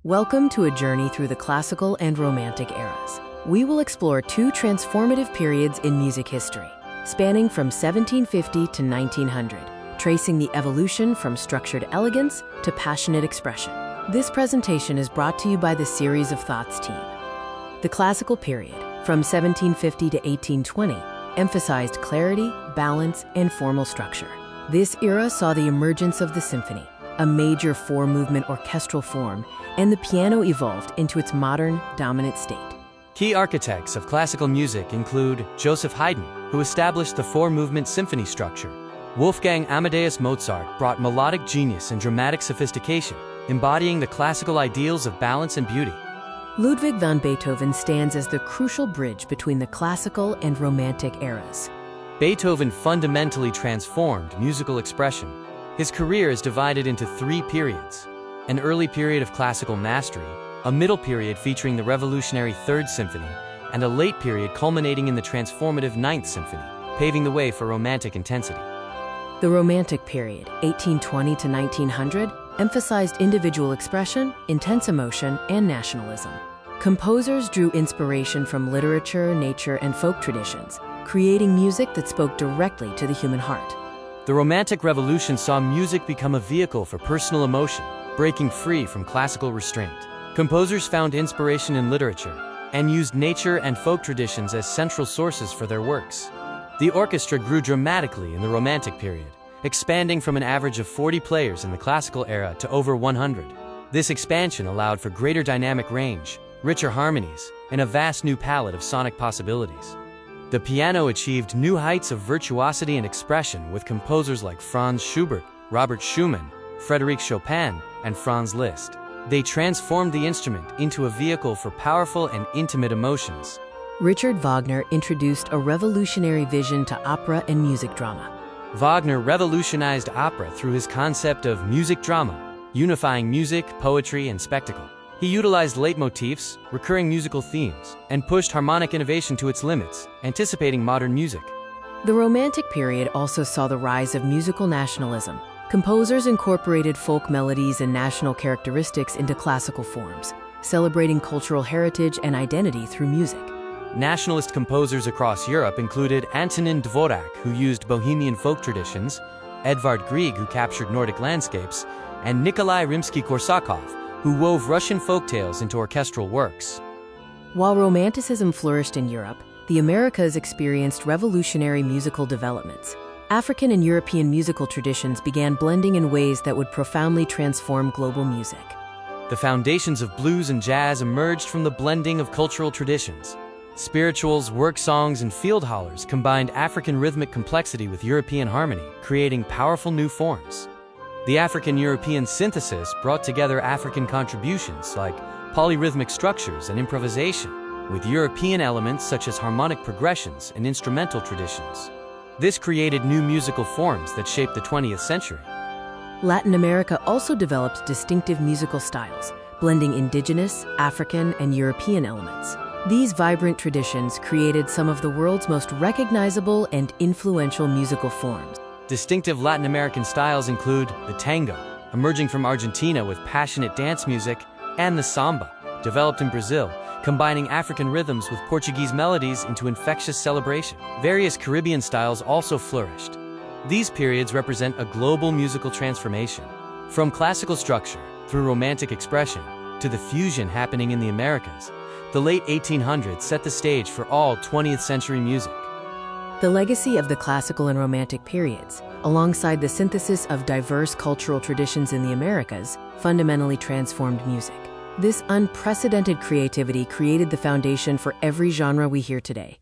Welcome to a journey through the classical and romantic eras. We will explore two transformative periods in music history, spanning from 1750 to 1900, tracing the evolution from structured elegance to passionate expression. This presentation is brought to you by the Series of Thoughts team. The classical period, from 1750 to 1820, emphasized clarity, balance, and formal structure. This era saw the emergence of the symphony, a major four-movement orchestral form, and the piano evolved into its modern, dominant state. Key architects of classical music include Joseph Haydn, who established the four-movement symphony structure. Wolfgang Amadeus Mozart brought melodic genius and dramatic sophistication, embodying the classical ideals of balance and beauty. Ludwig van Beethoven stands as the crucial bridge between the classical and romantic eras. Beethoven fundamentally transformed musical expression. His career is divided into three periods: an early period of classical mastery, a middle period featuring the revolutionary Third Symphony, and a late period culminating in the transformative Ninth Symphony, paving the way for romantic intensity. The Romantic period, 1820 to 1900, emphasized individual expression, intense emotion, and nationalism. Composers drew inspiration from literature, nature, and folk traditions, creating music that spoke directly to the human heart. The Romantic Revolution saw music become a vehicle for personal emotion, breaking free from classical restraint. Composers found inspiration in literature and used nature and folk traditions as central sources for their works. The orchestra grew dramatically in the Romantic period, expanding from an average of 40 players in the classical era to over 100. This expansion allowed for greater dynamic range, richer harmonies, and a vast new palette of sonic possibilities. The piano achieved new heights of virtuosity and expression with composers like Franz Schubert, Robert Schumann, Frédéric Chopin, and Franz Liszt. They transformed the instrument into a vehicle for powerful and intimate emotions. Richard Wagner introduced a revolutionary vision to opera and music drama. Wagner revolutionized opera through his concept of music drama, unifying music, poetry, and spectacle. He utilized leitmotifs, recurring musical themes, and pushed harmonic innovation to its limits, anticipating modern music. The Romantic period also saw the rise of musical nationalism. Composers incorporated folk melodies and national characteristics into classical forms, celebrating cultural heritage and identity through music. Nationalist composers across Europe included Antonin Dvořák, who used Bohemian folk traditions, Edvard Grieg, who captured Nordic landscapes, and Nikolai Rimsky-Korsakov, who wove Russian folktales into orchestral works. While Romanticism flourished in Europe, the Americas experienced revolutionary musical developments. African and European musical traditions began blending in ways that would profoundly transform global music. The foundations of blues and jazz emerged from the blending of cultural traditions. Spirituals, work songs, and field hollers combined African rhythmic complexity with European harmony, creating powerful new forms. The African-European synthesis brought together African contributions like polyrhythmic structures and improvisation, with European elements such as harmonic progressions and instrumental traditions. This created new musical forms that shaped the 20th century. Latin America also developed distinctive musical styles, blending indigenous, African, and European elements. These vibrant traditions created some of the world's most recognizable and influential musical forms. Distinctive Latin American styles include the tango, emerging from Argentina with passionate dance music, and the samba, developed in Brazil, combining African rhythms with Portuguese melodies into infectious celebration. Various Caribbean styles also flourished. These periods represent a global musical transformation, from classical structure through romantic expression to the fusion happening in the Americas. The late 1800s set the stage for all 20th century music. The legacy of the classical and romantic periods, alongside the synthesis of diverse cultural traditions in the Americas, fundamentally transformed music. This unprecedented creativity created the foundation for every genre we hear today.